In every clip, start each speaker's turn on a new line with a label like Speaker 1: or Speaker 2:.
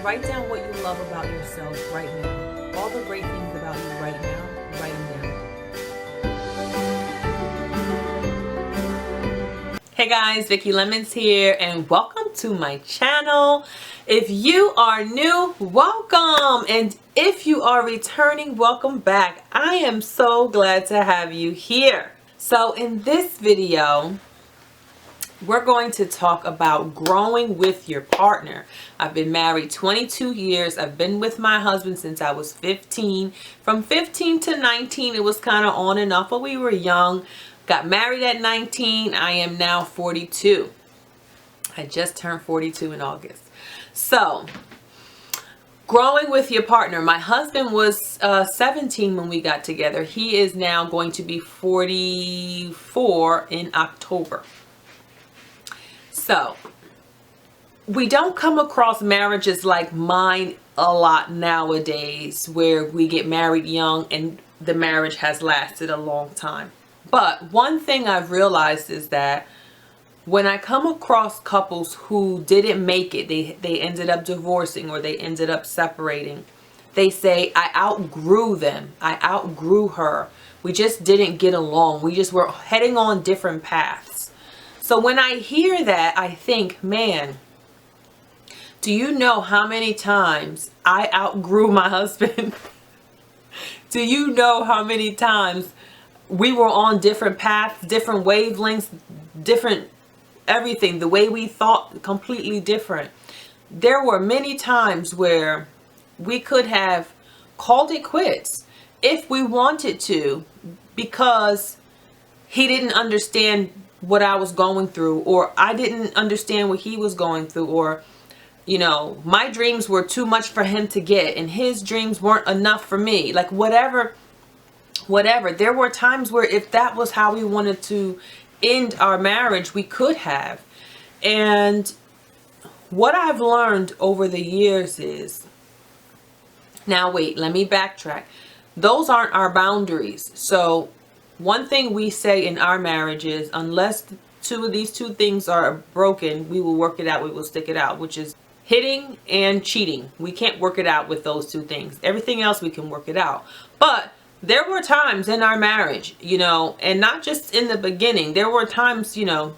Speaker 1: Write down what you love about yourself right now. All the great things about you right now, write them down. Hey guys, Vicky Lemons here and welcome to my channel. If you are new, welcome. And if you are returning, welcome back. I am so glad to have you here. So in this video, we're going to talk about growing with your partner. I've been married 22 years. I've been with my husband since I was 15. From 15 to 19, it was kind of on and off, but we were young. Got married at 19. I am now 42. I just turned 42 in August. So, growing with your partner. My husband was 17 when we got together. He is now going to be 44 in October. So, we don't come across marriages like mine a lot nowadays where we get married young and the marriage has lasted a long time. But one thing I've realized is that when I come across couples who didn't make it, they ended up divorcing or they ended up separating, they say, I outgrew them. I outgrew her. We just didn't get along. We just were heading on different paths. So when I hear that, I think, man, do you know how many times I outgrew my husband? Do you know how many times we were on different paths, different wavelengths, different everything, the way we thought completely different. There were many times where we could have called it quits if we wanted to because he didn't understand what I was going through, or I didn't understand what he was going through, or you know, my dreams were too much for him to get and his dreams weren't enough for me. Like whatever. There were times where if that was how we wanted to end our marriage, we could have. And what I've learned over the years is, now wait, let me backtrack. Those aren't our boundaries. So one thing we say in our marriage is, unless these two things are broken, we will work it out, we will stick it out, which is hitting and cheating. We can't work it out with those two things. Everything else we can work it out. But there were times in our marriage, you know, and not just in the beginning. There were times, you know,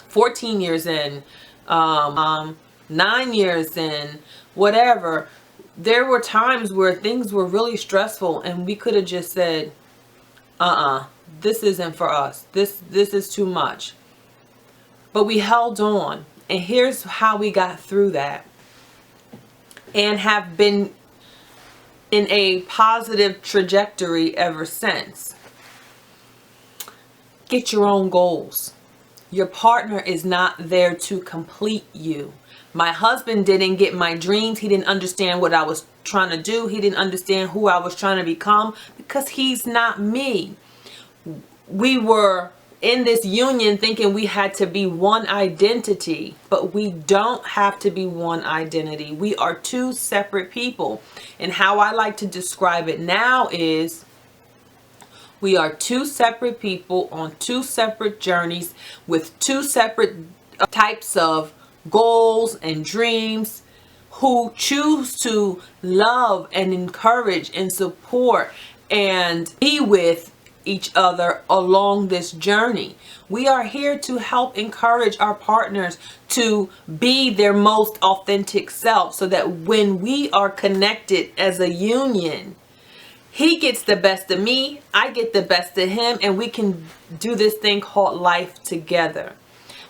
Speaker 1: 14 years in, 9 years in, whatever. There were times where things were really stressful and we could have just said, this isn't for us. This is too much. But we held on. And here's how we got through that. And have been in a positive trajectory ever since. Get your own goals. Your partner is not there to complete you. My husband didn't get my dreams. He didn't understand what I was trying to do. He didn't understand who I was trying to become because he's not me. We were in this union thinking we had to be one identity, but we don't have to be one identity. We are two separate people. And how I like to describe it now is we are two separate people on two separate journeys with two separate types of goals and dreams, who choose to love and encourage and support and be with each other along this journey. We are here to help encourage our partners to be their most authentic self so that when we are connected as a union, he gets the best of me, I get the best of him, and we can do this thing called life together.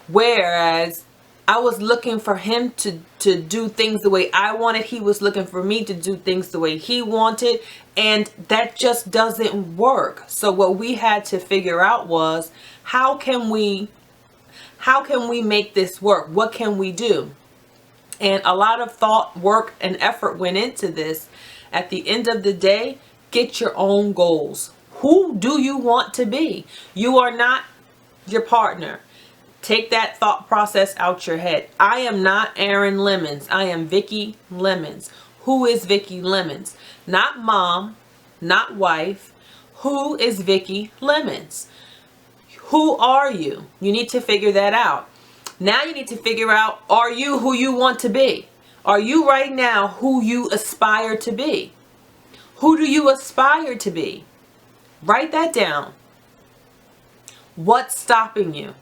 Speaker 1: Whereas I was looking for him to do things the way I wanted. He was looking for me to do things the way he wanted. And that just doesn't work. So what we had to figure out was, how can we make this work? What can we do? And a lot of thought, work, and effort went into this. At the end of the day, get your own goals. Who do you want to be? You are not your partner. Take that thought process out your head. I am not Aaron Lemons. I am Vicky Lemons. Who is Vicky Lemons? Not mom, not wife. Who is Vicky Lemons? Who are you? You need to figure that out. Now you need to figure out, are you who you want to be? Are you right now who you aspire to be? Who do you aspire to be? Write that down. What's stopping you?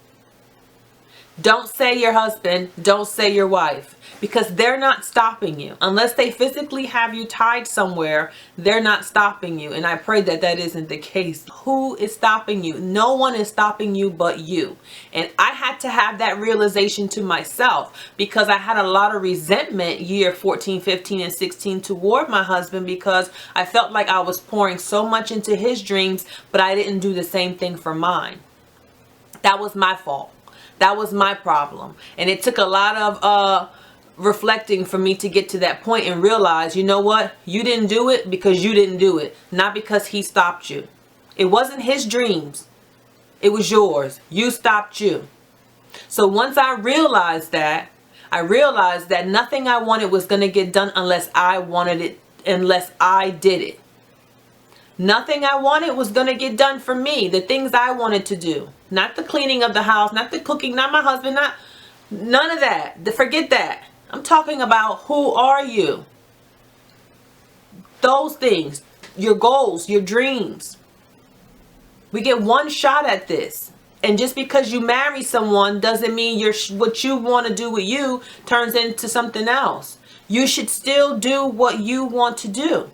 Speaker 1: Don't say your husband, don't say your wife, because they're not stopping you. Unless they physically have you tied somewhere, they're not stopping you. And I pray that that isn't the case. Who is stopping you? No one is stopping you but you. And I had to have that realization to myself, because I had a lot of resentment year 14, 15, and 16 toward my husband, because I felt like I was pouring so much into his dreams, but I didn't do the same thing for mine. That was my fault. That was my problem. And it took a lot of reflecting for me to get to that point and realize, you know what? You didn't do it because you didn't do it. Not because he stopped you. It wasn't his dreams. It was yours. You stopped you. So once I realized that nothing I wanted was going to get done unless I wanted it, unless I did it. Nothing I wanted was going to get done for me. The things I wanted to do. Not the cleaning of the house, not the cooking, not my husband, none of that. Forget that. I'm talking about who are you? Those things, your goals, your dreams. We get one shot at this. And just because you marry someone doesn't mean what you want to do with you turns into something else. You should still do what you want to do.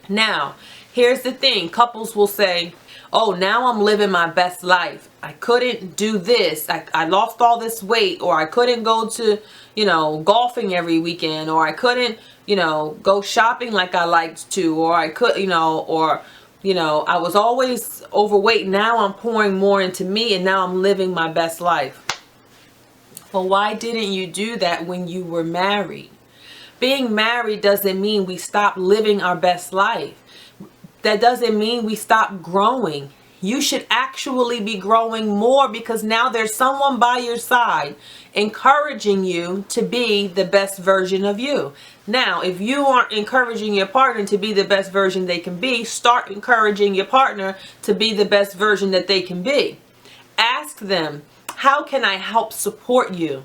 Speaker 1: Now, here's the thing. Couples will say, oh, now I'm living my best life. I couldn't do this. I lost all this weight, or I couldn't go to, golfing every weekend, or I couldn't, go shopping like I liked to, or I could, I was always overweight. Now I'm pouring more into me, and now I'm living my best life. Well, why didn't you do that when you were married? Being married doesn't mean we stop living our best life. That doesn't mean we stop growing. You should actually be growing more, because now there's someone by your side encouraging you to be the best version of you. Now, if you aren't encouraging your partner to be the best version they can be, start encouraging your partner to be the best version that they can be. Ask them, how can I help support you?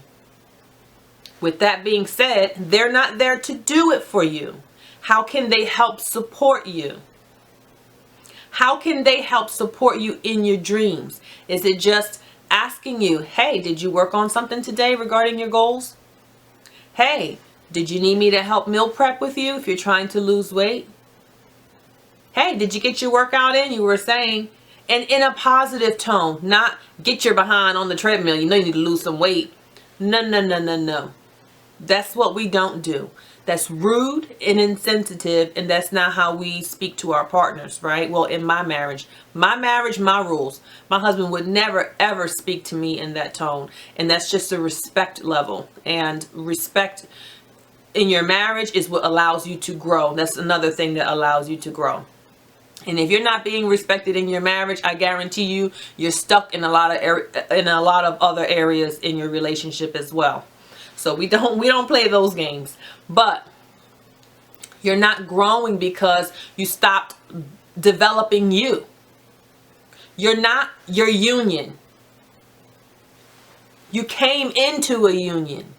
Speaker 1: With that being said, they're not there to do it for you. How can they help support you? How can they help support you in your dreams? Is it just asking you, hey, did you work on something today regarding your goals? Hey, did you need me to help meal prep with you if you're trying to lose weight? Hey, did you get your workout in? You were saying, and in a positive tone, not get your behind on the treadmill. You know you need to lose some weight. No, no, no, no, no. That's what we don't do. That's rude and insensitive, and that's not how we speak to our partners, right? Well, in my marriage, my rules. My husband would never, ever speak to me in that tone. And that's just a respect level. And respect in your marriage is what allows you to grow. That's another thing that allows you to grow. And if you're not being respected in your marriage, I guarantee you, you're stuck in a lot of other areas in your relationship as well. So we don't play those games. But you're not growing because you stopped developing you. You're not your union. You came into a union,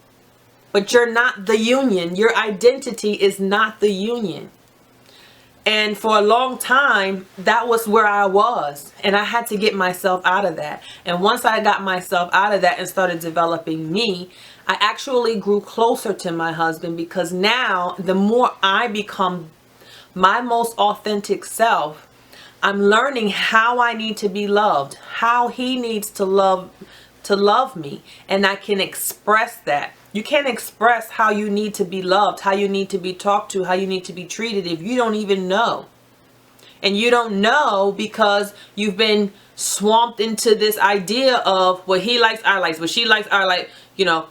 Speaker 1: but you're not the union. Your identity is not the union. And for a long time, that was where I was. And I had to get myself out of that. And once I got myself out of that and started developing me, I actually grew closer to my husband, because now the more I become my most authentic self, I'm learning how I need to be loved, how he needs to love me. And I can express that. You can't express how you need to be loved, how you need to be talked to, how you need to be treated if you don't even know. And you don't know because you've been swamped into this idea of what he likes, I like, what she likes, I like,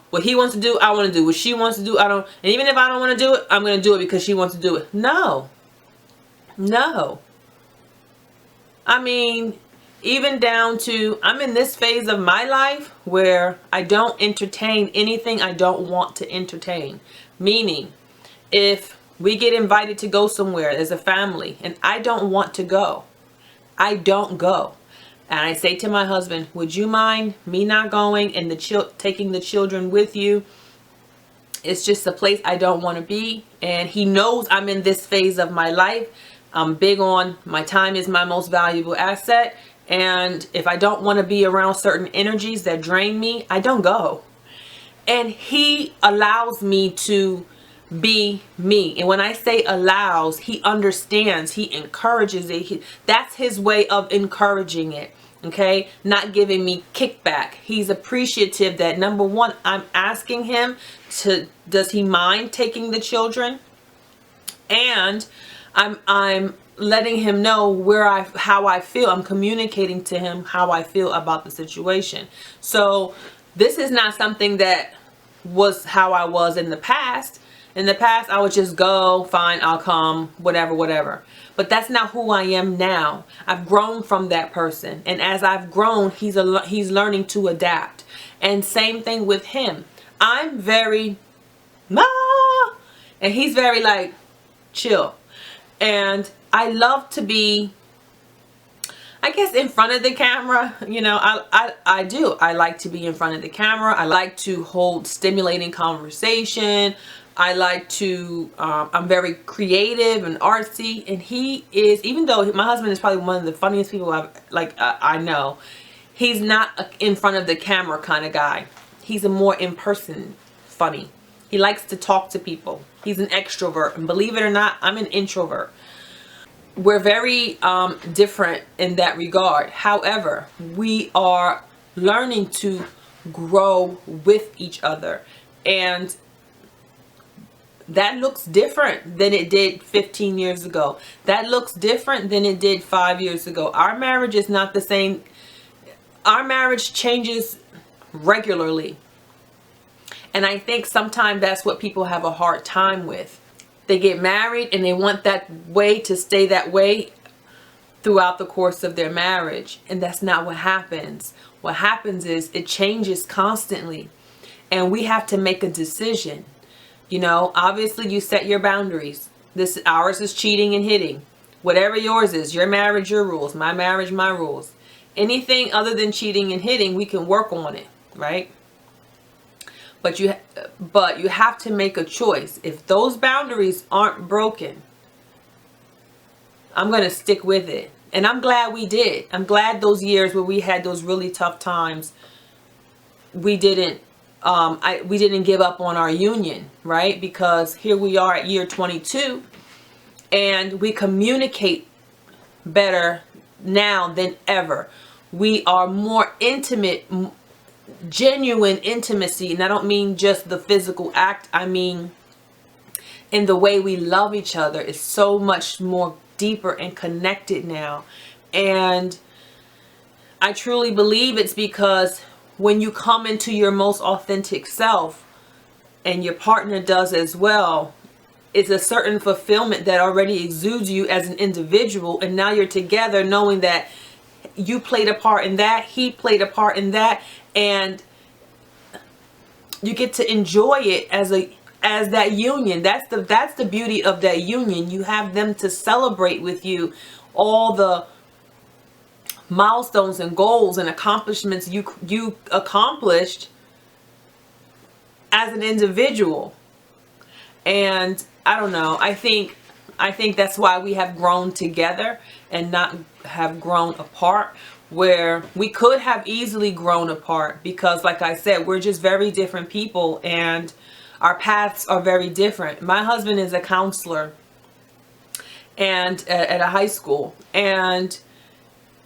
Speaker 1: what he wants to do, I want to do, what she wants to do, I don't, and even if I don't want to do it, I'm going to do it because she wants to do it. No. No. I mean, even down to, I'm in this phase of my life where I don't entertain anything I don't want to entertain. Meaning, if we get invited to go somewhere as a family and I don't want to go, I don't go. And I say to my husband, would you mind me not going and taking the children with you? It's just a place I don't want to be. And he knows I'm in this phase of my life. I'm big on my time is my most valuable asset. And if I don't want to be around certain energies that drain me, I don't go. And he allows me to be me. And when I say allows, he understands, he encourages it. That's his way of encouraging it. Okay, not giving me kickback. He's appreciative that, number one, I'm asking him to, does he mind taking the children? And I'm letting him know how I feel. I'm communicating to him how I feel about the situation. So this is not something that was how I was in the past. In the past, I would just go, fine, I'll come, whatever, whatever. But that's not who I am now. I've grown from that person. And as I've grown, he's learning to adapt. And same thing with him. I'm very, and he's very like, chill. And I love to be, I guess, in front of the camera. You know, I do. I like to be in front of the camera. I like to hold stimulating conversation. I like to, I'm very creative and artsy. And he is, even though my husband is probably one of the funniest people I know, he's not in front of the camera kind of guy. He's a more in-person funny. He likes to talk to people. He's an extrovert. And believe it or not, I'm an introvert. We're very different in that regard. However, we are learning to grow with each other. And that looks different than it did 15 years ago. That looks different than it did 5 years ago. Our marriage is not the same. Our marriage changes regularly. And I think sometimes that's what people have a hard time with. They get married and they want that way to stay that way throughout the course of their marriage. And that's not what happens. What happens is it changes constantly. And we have to make a decision. You know, obviously you set your boundaries. Ours is cheating and hitting. Whatever yours is, your marriage, your rules, my marriage, my rules. Anything other than cheating and hitting, we can work on it, right? But you have to make a choice. If those boundaries aren't broken, I'm going to stick with it. And I'm glad we did. I'm glad those years where we had those really tough times, we didn't give up on our union, right? Because here we are at year 22 and we communicate better now than ever. We are more intimate, genuine intimacy. And I don't mean just the physical act. I mean, in the way we love each other is so much more deeper and connected now. And I truly believe it's because when you come into your most authentic self and your partner does as well, it's a certain fulfillment that already exudes you as an individual. And now you're together knowing that you played a part in that, he played a part in that, and you get to enjoy it as that union. That's the beauty of that union. You have them to celebrate with you all the milestones and goals and accomplishments you accomplished as an individual. And I don't know, I think that's why we have grown together and not have grown apart, where we could have easily grown apart because, like I said, we're just very different people and our paths are very different. My husband is a counselor and at a high school, and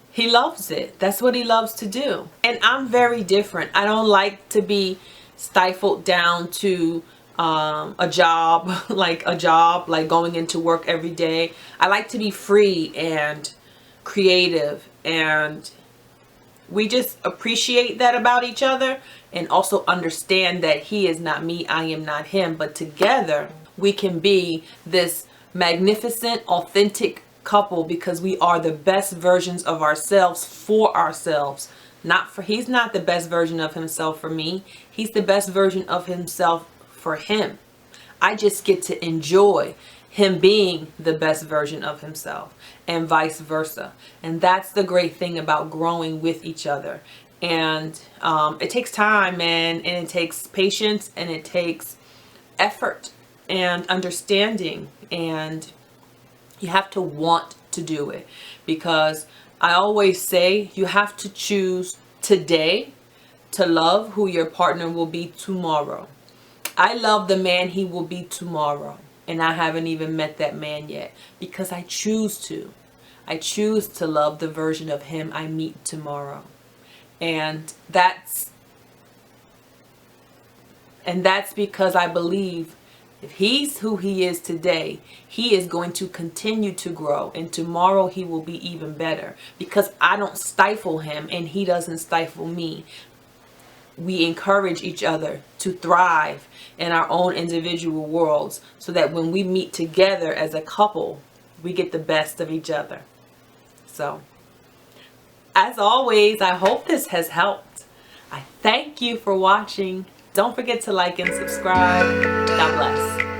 Speaker 1: he loves it. That's what he loves to do. And I'm very different. I don't like to be stifled down to a job, like going into work every day. I like to be free and creative, and we just appreciate that about each other and also understand that he is not me, I am not him, but together we can be this magnificent, authentic couple because we are the best versions of ourselves for ourselves. He's not the best version of himself for me. He's the best version of himself for him. I just get to enjoy him being the best version of himself and vice versa. And that's the great thing about growing with each other. And it takes time, man, and it takes patience, and it takes effort and understanding, and you have to want to do it, because I always say you have to choose today to love who your partner will be tomorrow. I love the man he will be tomorrow, and I haven't even met that man yet, because I choose to. I choose to love the version of him I meet tomorrow. And that's because I believe if he's who he is today, he is going to continue to grow, and tomorrow he will be even better, because I don't stifle him and he doesn't stifle me. We encourage each other to thrive in our own individual worlds, so that when we meet together as a couple, we get the best of each other. So, as always, I hope this has helped. I thank you for watching. Don't forget to like and subscribe. God bless.